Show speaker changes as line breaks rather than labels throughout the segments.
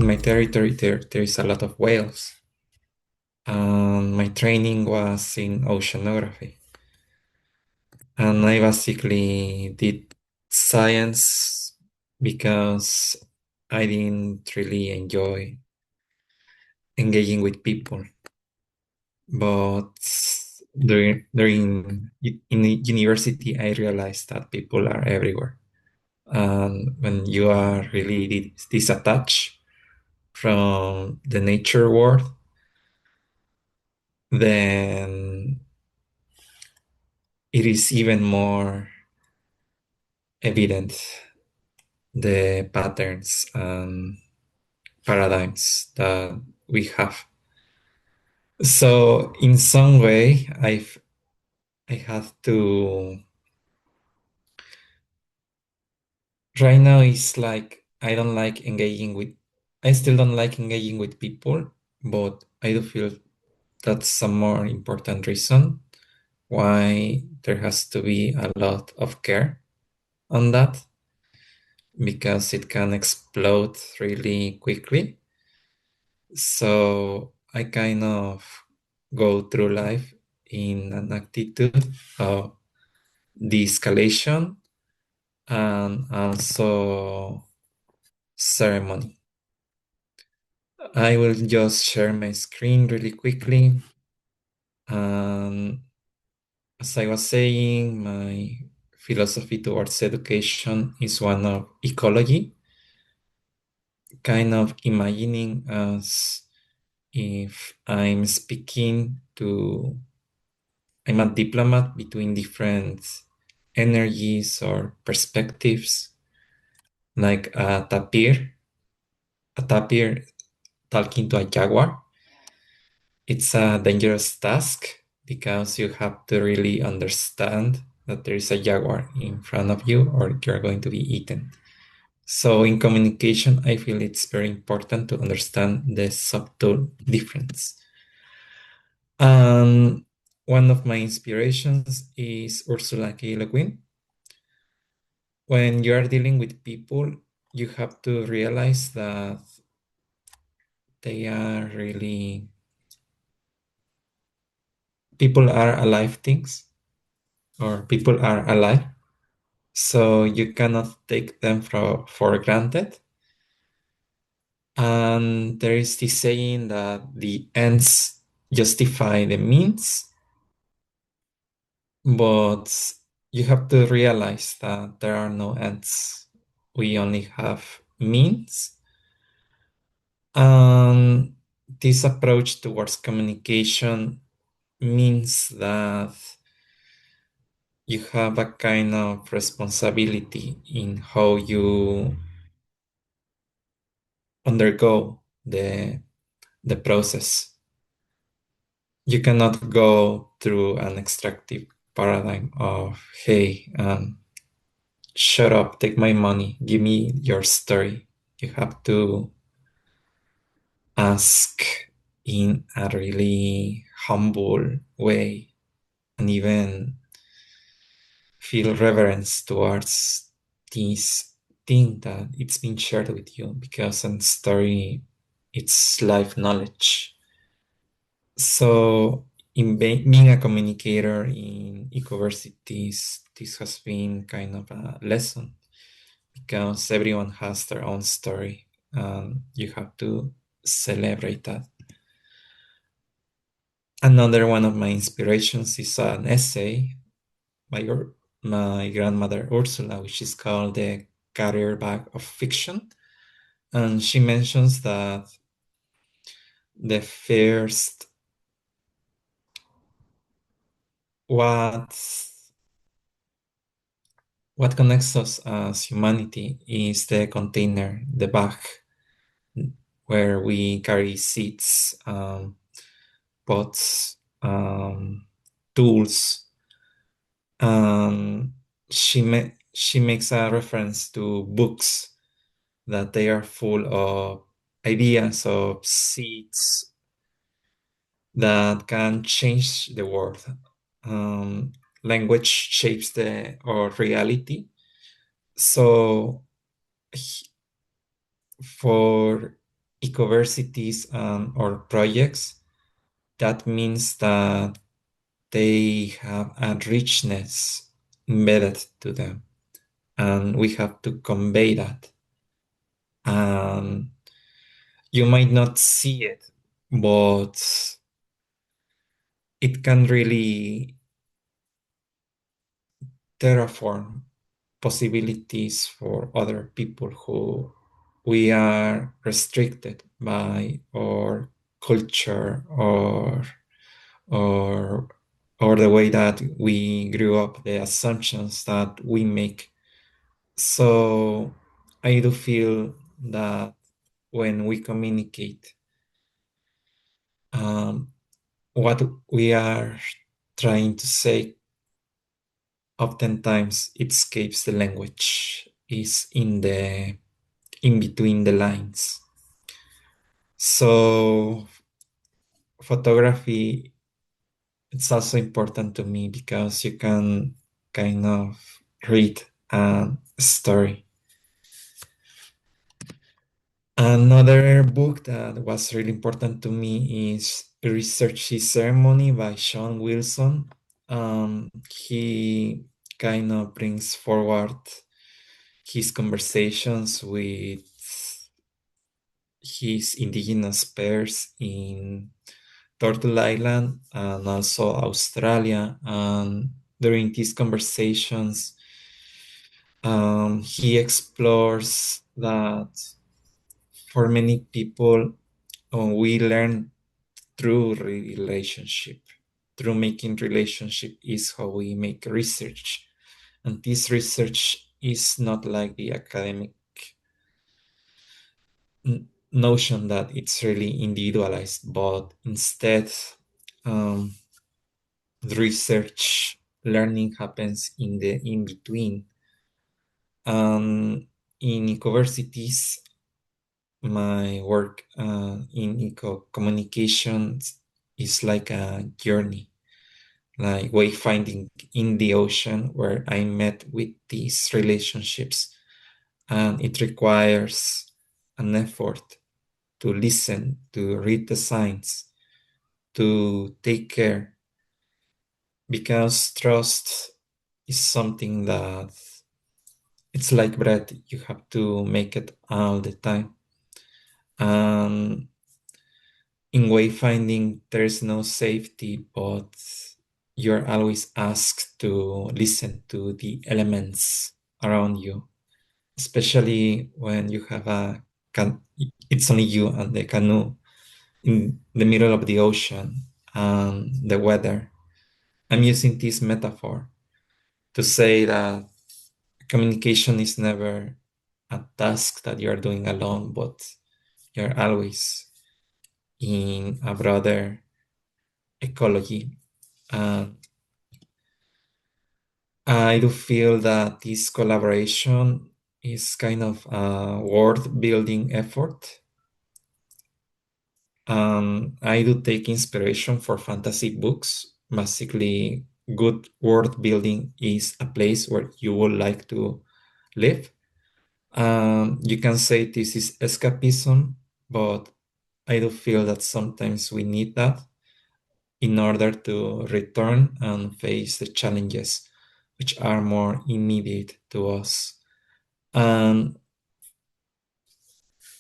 my territory, there is a lot of whales. My training was in oceanography. And I basically did science because I didn't really enjoy engaging with people. But during in university, I realized that people are everywhere. And when you are really disattached from the nature world, then it is even more evident the patterns and paradigms that we have. So in some way, I have to. Right now, it's like I don't like engaging with. I still don't like engaging with people, but I do feel that's a more important reason why there has to be a lot of care on that, because it can explode really quickly. So I kind of go through life in an attitude of de-escalation and also ceremony. I will just share my screen really quickly. As I was saying, my philosophy towards education is one of ecology, kind of imagining as if I'm a diplomat between different energies or perspectives, like a tapir talking to a jaguar. It's a dangerous task because you have to really understand that there is a jaguar in front of you or you're going to be eaten. So in communication, I feel it's very important to understand the subtle difference. One of my inspirations is Ursula K. Le Guin. When you are dealing with people, you have to realize that they are really, people are alive things, or people are alive. So you cannot take them for granted. And there is this saying that the ends justify the means, but you have to realize that there are no ends. We only have means. And this approach towards communication means that you have a kind of responsibility in how you undergo the process. You cannot go through an extractive paradigm of, hey, shut up, take my money, give me your story. You have to ask in a really humble way and even feel reverence towards this thing that it's been shared with you, because a story, it's life knowledge. So in being a communicator in ecoversities, this has been kind of a lesson, because everyone has their own story and you have to celebrate that. Another one of my inspirations is an essay by my grandmother Ursula, which is called The Carrier Bag of Fiction. And she mentions that the first, what connects us as humanity is the container, the bag, where we carry seeds, pots, tools. She makes a reference to books, that they are full of ideas, of seeds that can change the world. Language shapes our reality. So for ecoversities or projects, that means that they have a richness embedded to them, and we have to convey that. And you might not see it, but it can really terraform possibilities for other people who we are restricted by our culture or or the way that we grew up, the assumptions that we make. So I do feel that when we communicate, um, what we are trying to say, oftentimes it escapes the language, is in between the lines. So photography, it's also important to me because you can kind of read a story. Another book that was really important to me is Research Ceremony by Sean Wilson. He kind of brings forward his conversations with his indigenous peers in Turtle Island and also Australia. And during these conversations, he explores that for many people, we learn through relationship. Through making relationship is how we make research. And this research is not like the academic notion that it's really individualized, but instead, um, the research learning happens in the in between. In ecoversities, my work in eco communications is like a journey, like wayfinding in the ocean where I met with these relationships. And it requires an effort to listen, to read the signs, to take care, because trust is something that it's like bread, you have to make it all the time. In wayfinding, there's no safety, but you're always asked to listen to the elements around you, especially when you have it's only you and the canoe in the middle of the ocean and the weather. I'm using this metaphor to say that communication is never a task that you're doing alone, but you're always in a broader ecology. And I do feel that this collaboration is kind of a world building effort. I do take inspiration for fantasy books. Basically, good world building is a place where you would like to live. You can say this is escapism, but I do feel that sometimes we need that in order to return and face the challenges which are more immediate to us. And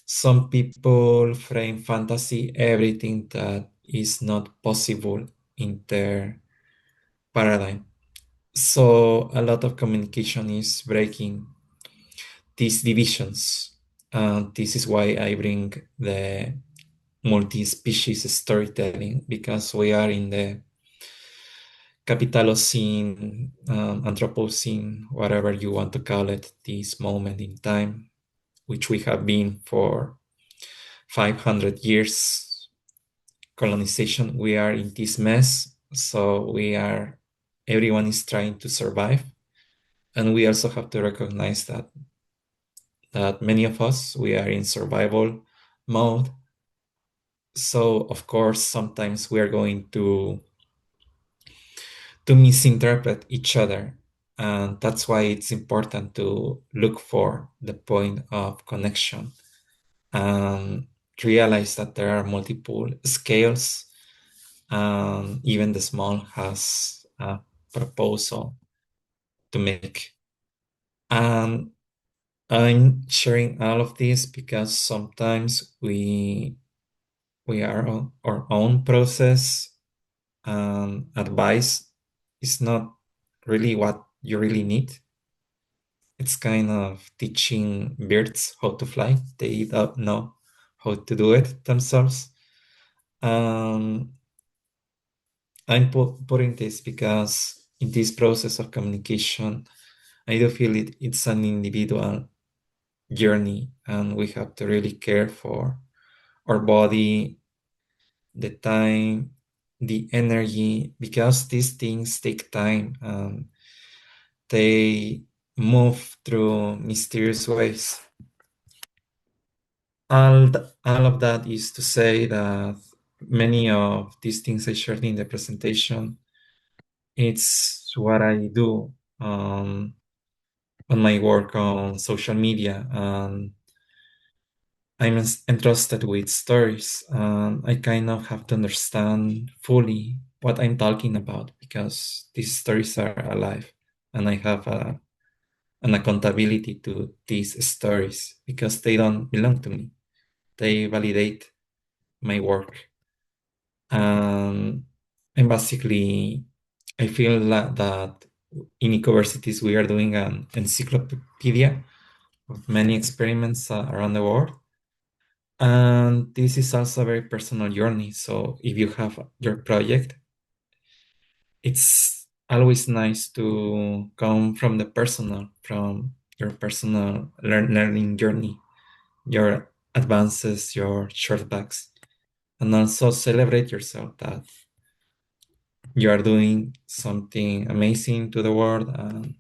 some people frame fantasy everything that is not possible in their paradigm. So a lot of communication is breaking these divisions. This is why I bring the multi-species storytelling, because we are in the Capitalocene, Anthropocene, whatever you want to call it, this moment in time, which we have been for 500 years colonization. We are in this mess, so everyone is trying to survive. And we also have to recognize that many of us, we are in survival mode. So of course, sometimes we are going to misinterpret each other. And that's why it's important to look for the point of connection. realize that there are multiple scales, and even the small has a proposal to make. And I'm sharing all of this because sometimes we are on our own process, and advice is not really what you really need. It's kind of teaching birds how to fly. They don't know how to do it themselves. Um, I'm putting this because in this process of communication, I do feel it's an individual journey, and we have to really care for our body, the time, the energy, because these things take time and they move through mysterious ways. All of that is to say that many of these things I shared in the presentation, it's what I do on my work on social media. I'm entrusted with stories. I kind of have to understand fully what I'm talking about because these stories are alive, and I have an accountability to these stories because they don't belong to me. They validate my work. And basically, I feel that in universities we are doing an encyclopedia of many experiments around the world. And this is also a very personal journey. So if you have your project, it's always nice to come from the personal, from your personal learning journey, your advances, your shortbacks, and also celebrate yourself that you are doing something amazing to the world, and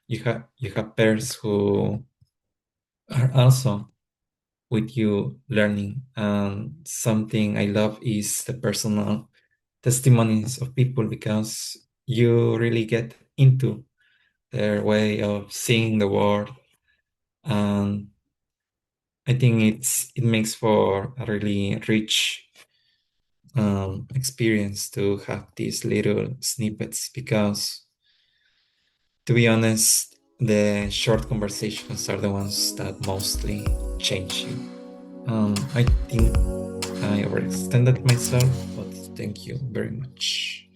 you have peers who are also with you learning. And something I love is the personal testimonies of people because you really get into their way of seeing the world, and I think it makes for a really rich experience to have these little snippets because, to be honest, the short conversations are the ones that mostly change you. I think I overextended myself, but thank you very much.